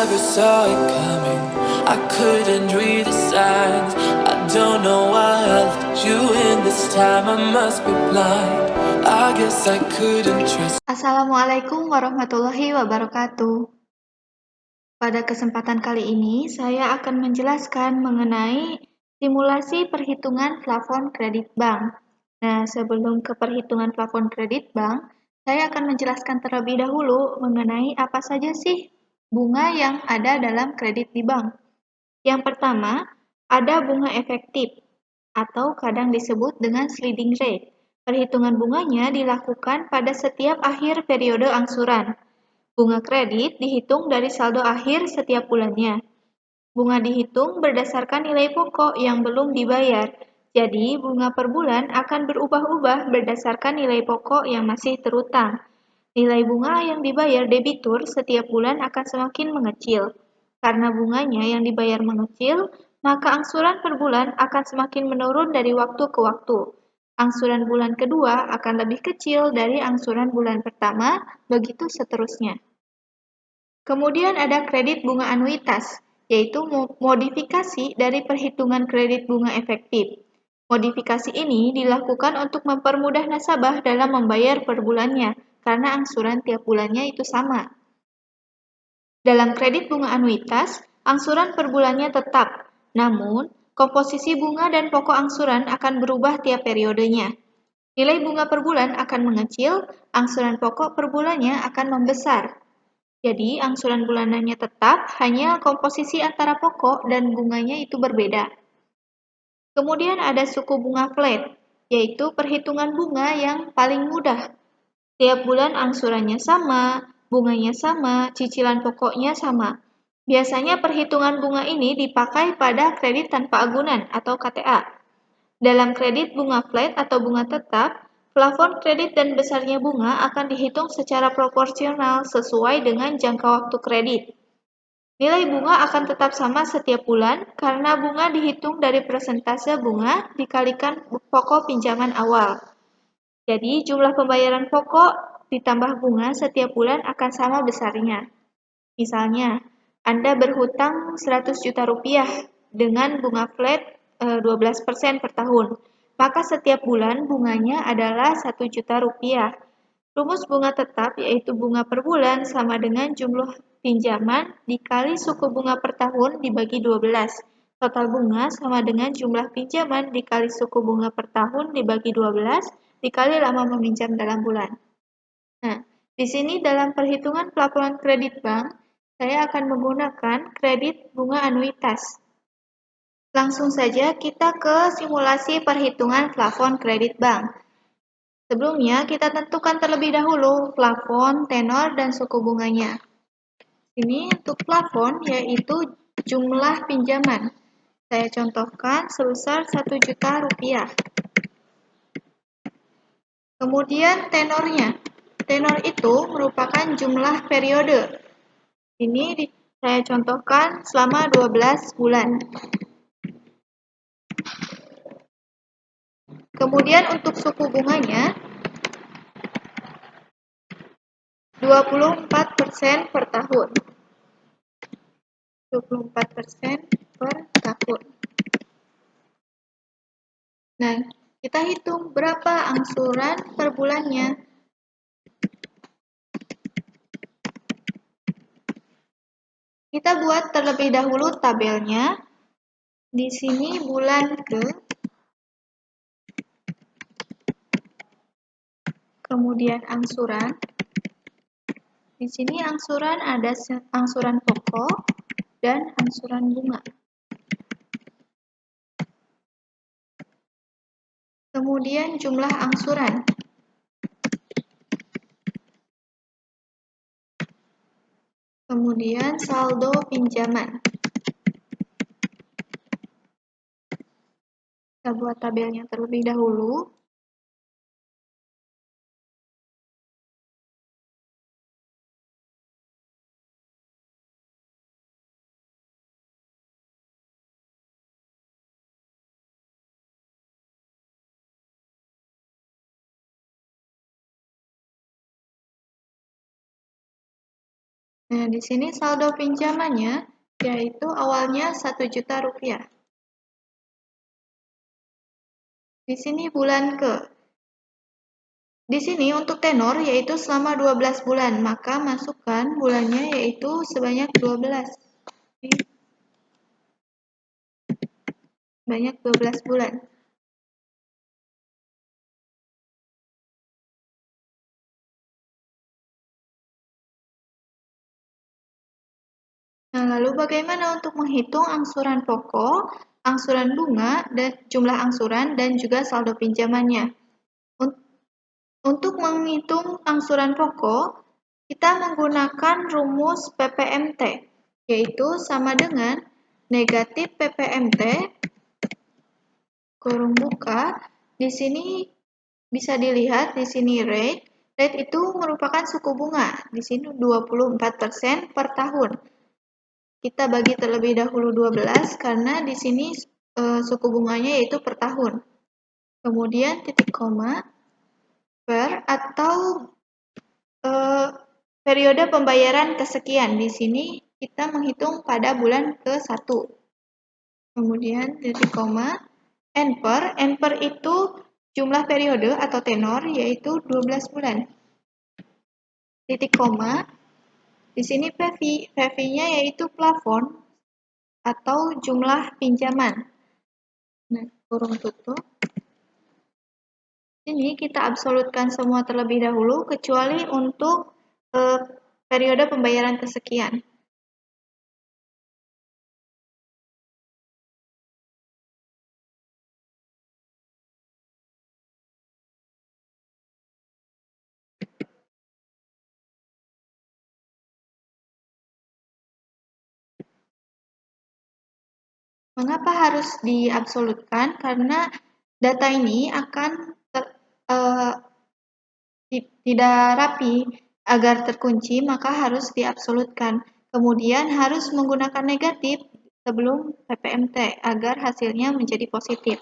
never saw it coming. I couldn't read the signs. I don't know why I let you in this time. I must be blind. I guess I couldn't trust. Assalamualaikum warahmatullahi wabarakatuh. Pada kesempatan kali ini, saya akan menjelaskan mengenai simulasi perhitungan plafon kredit bank. Nah, sebelum ke perhitungan plafon kredit bank, saya akan menjelaskan terlebih dahulu mengenai apa saja sih bunga yang ada dalam kredit di bank. Yang pertama, ada bunga efektif atau kadang disebut dengan sliding rate. Perhitungan bunganya dilakukan pada setiap akhir periode angsuran. Bunga kredit dihitung dari saldo akhir setiap bulannya. Bunga dihitung berdasarkan nilai pokok yang belum dibayar. Jadi, bunga per bulan akan berubah-ubah berdasarkan nilai pokok yang masih terutang. Nilai bunga yang dibayar debitur setiap bulan akan semakin mengecil. Karena bunganya yang dibayar mengecil, maka angsuran per bulan akan semakin menurun dari waktu ke waktu. Angsuran bulan kedua akan lebih kecil dari angsuran bulan pertama, begitu seterusnya. Kemudian ada kredit bunga anuitas, yaitu modifikasi dari perhitungan kredit bunga efektif. Modifikasi ini dilakukan untuk mempermudah nasabah dalam membayar per bulannya, karena angsuran tiap bulannya itu sama. Dalam kredit bunga anuitas, angsuran per bulannya tetap, namun komposisi bunga dan pokok angsuran akan berubah tiap periodenya. Nilai bunga per bulan akan mengecil, angsuran pokok per bulannya akan membesar. Jadi, angsuran bulanannya tetap, hanya komposisi antara pokok dan bunganya itu berbeda. Kemudian ada suku bunga flat, yaitu perhitungan bunga yang paling mudah. Tiap bulan angsurannya sama, bunganya sama, cicilan pokoknya sama. Biasanya perhitungan bunga ini dipakai pada kredit tanpa agunan atau KTA. Dalam kredit bunga flat atau bunga tetap, plafon kredit dan besarnya bunga akan dihitung secara proporsional sesuai dengan jangka waktu kredit. Nilai bunga akan tetap sama setiap bulan karena bunga dihitung dari persentase bunga dikalikan pokok pinjaman awal. Jadi, jumlah pembayaran pokok ditambah bunga setiap bulan akan sama besarnya. Misalnya, Anda berhutang 100 juta rupiah dengan bunga flat 12% per tahun. Maka setiap bulan bunganya adalah 1 juta rupiah. Rumus bunga tetap yaitu bunga per bulan sama dengan jumlah pinjaman dikali suku bunga per tahun dibagi 12. Total bunga sama dengan jumlah pinjaman dikali suku bunga per tahun dibagi 12 dikali lama meminjam dalam bulan. Nah, di sini dalam perhitungan pelaporan kredit bank, saya akan menggunakan kredit bunga anuitas. Langsung saja kita ke simulasi perhitungan plafon kredit bank. Sebelumnya, kita tentukan terlebih dahulu plafon, tenor, dan suku bunganya. Ini untuk plafon yaitu jumlah pinjaman. Saya contohkan sebesar 1 juta rupiah. Kemudian tenornya. Tenor itu merupakan jumlah periode. Ini saya contohkan selama 12 bulan. Kemudian untuk suku bunganya 24% per tahun. 24% per tahun. Nah, kita hitung berapa angsuran per bulannya. Kita buat terlebih dahulu tabelnya. Di sini bulan kemudian angsuran. Di sini angsuran ada angsuran pokok dan angsuran bunga. Kemudian jumlah angsuran. Kemudian saldo pinjaman. Kita buat tabelnya terlebih dahulu. Nah, di sini saldo pinjamannya yaitu awalnya 1 juta rupiah. Di sini bulan ke. Di sini untuk tenor yaitu selama 12 bulan, maka masukkan bulannya yaitu sebanyak 12. Banyak 12 bulan. Nah, lalu bagaimana untuk menghitung angsuran pokok, angsuran bunga, dan jumlah angsuran, dan juga saldo pinjamannya? Untuk menghitung angsuran pokok, kita menggunakan rumus PPMT, yaitu sama dengan negatif PPMT, kurung buka, di sini bisa dilihat di sini rate. Rate itu merupakan suku bunga. Di sini 24% per tahun. Kita bagi terlebih dahulu 12 karena di sini suku bunganya yaitu per tahun. Kemudian titik koma per atau periode pembayaran kesekian. Di sini kita menghitung pada bulan ke-1. Kemudian titik koma N per itu jumlah periode atau tenor yaitu 12 bulan. Titik koma, di sini PV-nya yaitu plafon atau jumlah pinjaman. Nah, kurung tutup. Ini kita absolutkan semua terlebih dahulu kecuali untuk periode pembayaran kesekian. Mengapa harus diabsolutkan? Karena data ini akan tidak rapi. Agar terkunci, maka harus diabsolutkan. Kemudian harus menggunakan negatif sebelum PPMT agar hasilnya menjadi positif.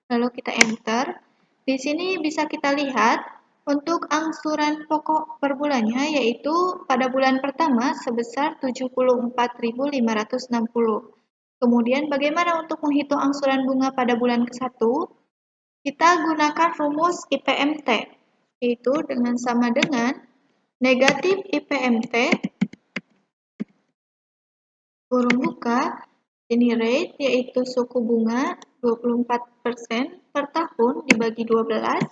Lalu kita enter. Di sini bisa kita lihat untuk angsuran pokok per bulannya yaitu pada bulan pertama sebesar 74.560. Kemudian bagaimana untuk menghitung angsuran bunga pada bulan ke-1? Kita gunakan rumus IPMT, yaitu dengan sama dengan negatif IPMT kurung buka, ini rate yaitu suku bunga 24% per tahun dibagi 12,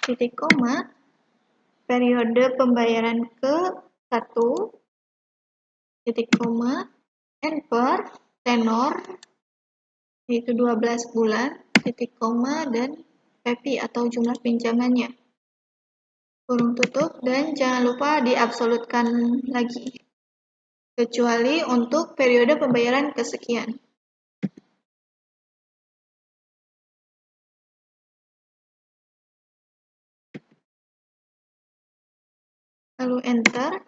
titik koma, periode pembayaran ke-1, titik koma, N per tenor yaitu 12 bulan, titik koma, dan PP atau jumlah pinjamannya. Kurung tutup dan jangan lupa diabsolutkan lagi. Kecuali untuk periode pembayaran kesekian. Lalu enter.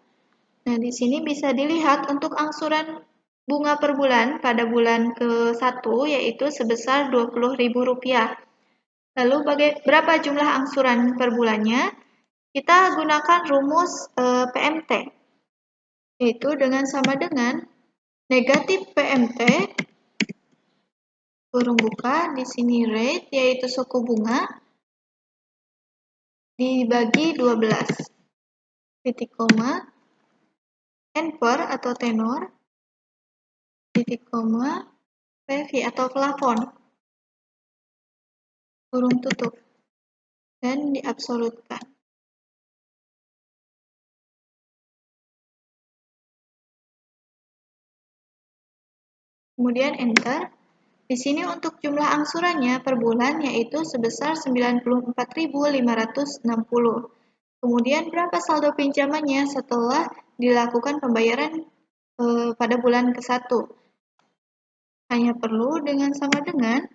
Nah, di sini bisa dilihat untuk angsuran bunga per bulan pada bulan ke-1 yaitu sebesar Rp20.000. Lalu berapa jumlah angsuran per bulannya? Kita gunakan rumus PMT, yaitu dengan sama dengan negatif PMT kurung buka, di sini rate yaitu suku bunga dibagi 12, titik koma, N per atau tenor, titik koma, PV atau plafon, kurung tutup, dan diabsolutkan. Kemudian enter. Di sini untuk jumlah angsurannya per bulan yaitu sebesar 94.560. Kemudian berapa saldo pinjamannya setelah dilakukan pembayaran pada bulan ke-1? Hanya perlu dengan sama dengan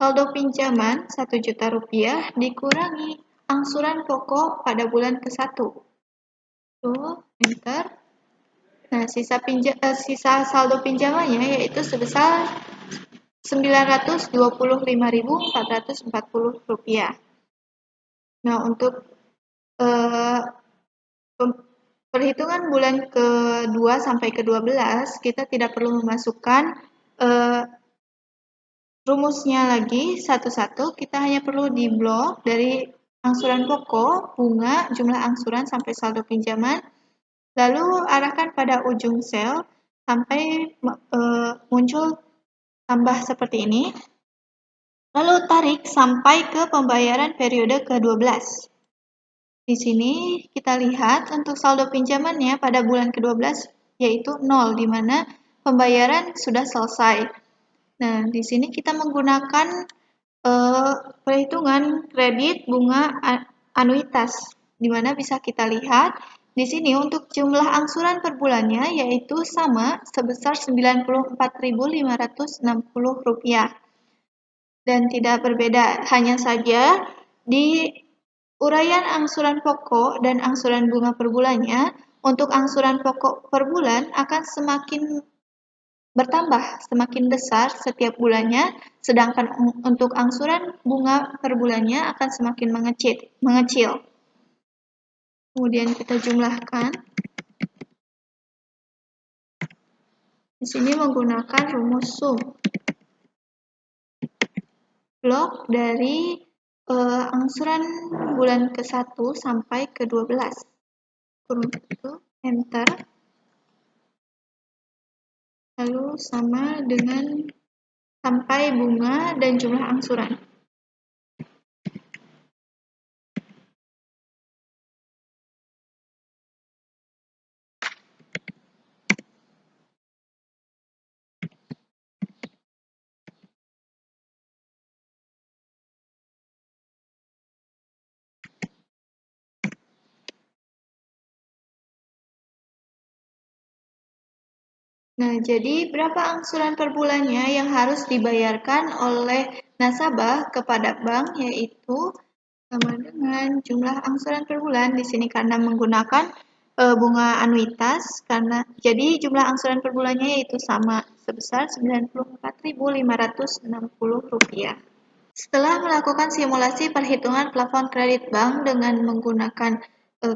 saldo pinjaman 1 juta rupiah dikurangi angsuran pokok pada bulan ke-1. Tuh, enter. Nah, sisa saldo pinjamannya yaitu sebesar Rp925.440. Nah, untuk perhitungan bulan ke-2 sampai ke-12, kita tidak perlu memasukkan rumusnya lagi satu-satu, kita hanya perlu di blok dari angsuran pokok, bunga, jumlah angsuran sampai saldo pinjaman, lalu arahkan pada ujung sel sampai muncul tambah seperti ini, lalu tarik sampai ke pembayaran periode ke-12. Di sini kita lihat untuk saldo pinjamannya pada bulan ke-12 yaitu 0, di mana pembayaran sudah selesai. Nah, di sini kita menggunakan perhitungan kredit bunga anuitas, di mana bisa kita lihat di sini untuk jumlah angsuran per bulannya yaitu sama sebesar Rp94.560 dan tidak berbeda, hanya saja di uraian angsuran pokok dan angsuran bunga per bulannya, untuk angsuran pokok per bulan akan semakin bertambah, semakin besar setiap bulannya, sedangkan untuk angsuran bunga per bulannya akan semakin mengecil. Kemudian kita jumlahkan. Di sini menggunakan rumus sum. Blok dari angsuran bulan ke-1 sampai ke-12. Kurung tutup, enter. Lalu sama dengan sampai bunga dan jumlah angsuran. Nah, jadi berapa angsuran per bulannya yang harus dibayarkan oleh nasabah kepada bank, yaitu sama dengan jumlah angsuran per bulan. Di sini karena menggunakan bunga anuitas, jadi jumlah angsuran per bulannya yaitu sama sebesar Rp94.560. Setelah melakukan simulasi perhitungan plafon kredit bank dengan menggunakan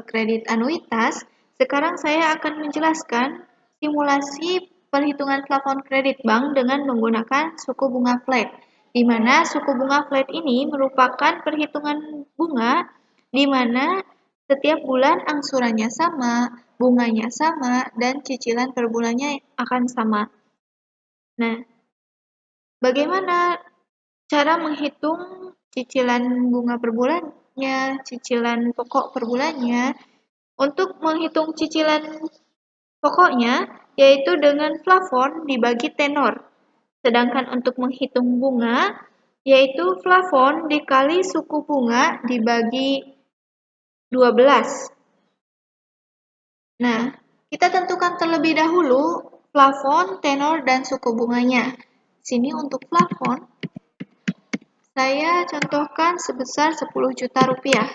kredit anuitas, sekarang saya akan menjelaskan simulasi perhitungan plafon kredit bank dengan menggunakan suku bunga flat, di mana suku bunga flat ini merupakan perhitungan bunga di mana setiap bulan angsurannya sama, bunganya sama, dan cicilan per bulannya akan sama. Nah, bagaimana cara menghitung cicilan bunga per bulannya, cicilan pokok per bulannya? Untuk menghitung cicilan pokoknya, yaitu dengan plafon dibagi tenor. Sedangkan untuk menghitung bunga, yaitu plafon dikali suku bunga dibagi 12. Nah, kita tentukan terlebih dahulu plafon, tenor, dan suku bunganya. Sini untuk plafon, saya contohkan sebesar 10 juta rupiah.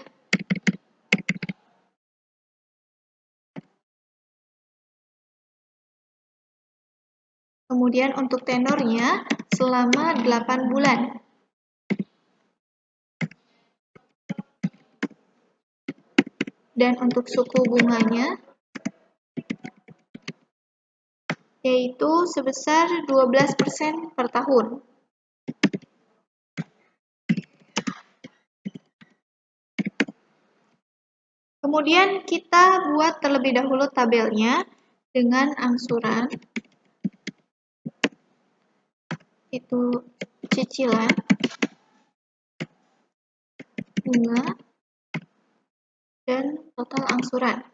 Kemudian untuk tenornya selama 8 bulan. Dan untuk suku bunganya yaitu sebesar 12% per tahun. Kemudian kita buat terlebih dahulu tabelnya dengan angsuran, itu cicilan, bunga, dan total angsuran.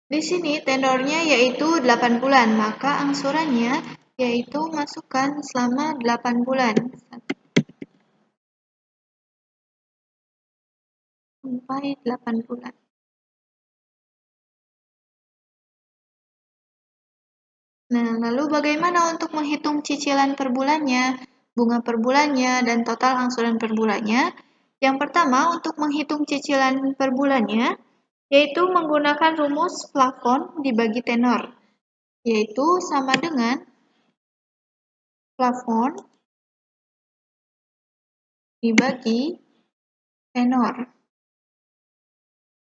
Di sini tenornya yaitu 8 bulan, maka angsurannya yaitu masukkan selama 8 bulan. Sampai 8 bulan. Nah, lalu bagaimana untuk menghitung cicilan per bulannya? bunga per bulannya, dan total angsuran per bulannya. Yang pertama, untuk menghitung cicilan per bulannya, yaitu menggunakan rumus plafon dibagi tenor, yaitu sama dengan plafon dibagi tenor.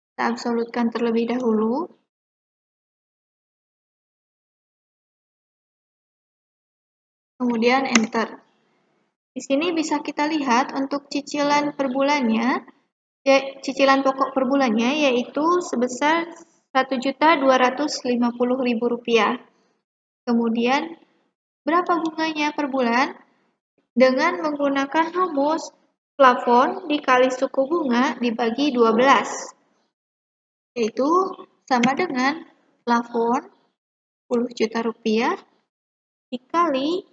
Kita absolutkan terlebih dahulu. Kemudian enter. Di sini bisa kita lihat untuk cicilan per bulannya, cicilan pokok per bulannya yaitu sebesar Rp1.250.000. Kemudian berapa bunganya per bulan? Dengan menggunakan rumus plafon dikali suku bunga dibagi 12, yaitu sama dengan plafon Rp10 juta dikali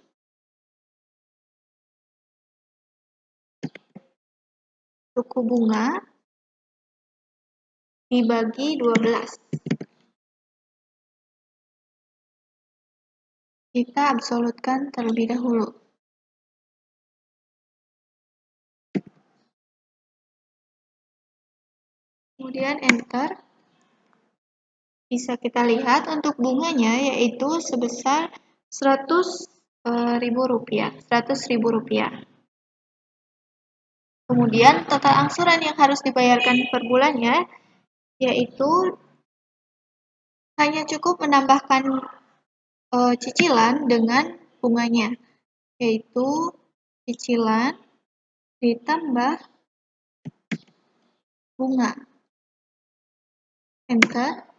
suku bunga dibagi 12. Kita absolutkan terlebih dahulu. Kemudian enter. Bisa kita lihat untuk bunganya yaitu sebesar Rp100.000. Kemudian total angsuran yang harus dibayarkan per bulannya yaitu hanya cukup menambahkan cicilan dengan bunganya, yaitu cicilan ditambah bunga. Enter.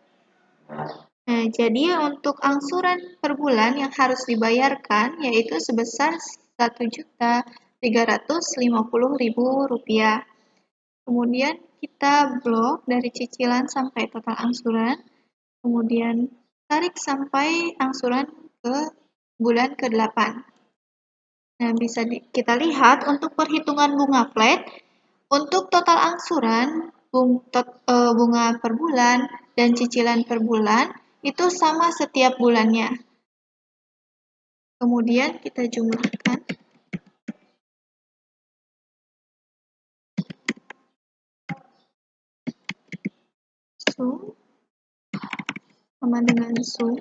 Nah, jadi untuk angsuran per bulan yang harus dibayarkan yaitu sebesar Rp1.350.000. Kemudian kita blok dari cicilan sampai total angsuran, kemudian tarik sampai angsuran ke bulan ke-8. Nah, bisa kita lihat untuk perhitungan bunga flat, untuk total angsuran, bunga per bulan, dan cicilan per bulan, itu sama setiap bulannya. Kemudian kita jumlahkan. Sum sama dengan sum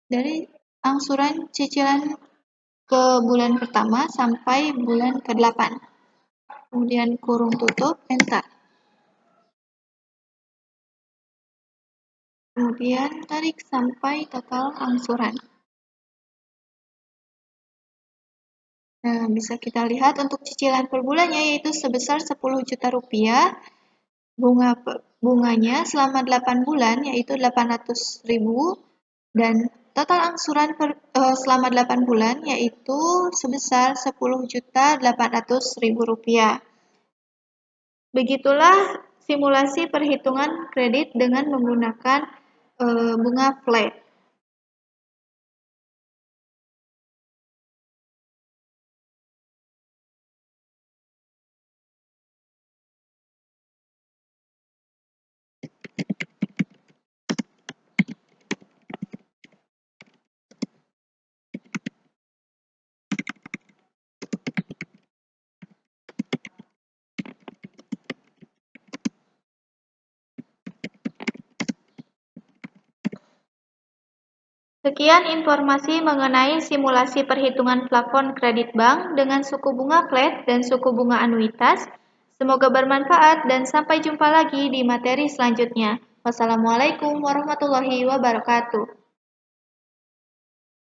dari angsuran cicilan ke bulan pertama sampai bulan ke-8. Kemudian kurung tutup, enter. Kemudian tarik sampai total angsuran. Nah, bisa kita lihat untuk cicilan per bulannya yaitu sebesar Rp10 juta. Bunganya selama 8 bulan yaitu 800.000 dan total angsuran selama 8 bulan yaitu sebesar Rp10.800.000. Begitulah simulasi perhitungan kredit dengan menggunakan bunga flat. Sekian informasi mengenai simulasi perhitungan plafon kredit bank dengan suku bunga flat dan suku bunga anuitas. Semoga bermanfaat dan sampai jumpa lagi di materi selanjutnya. Wassalamualaikum warahmatullahi wabarakatuh.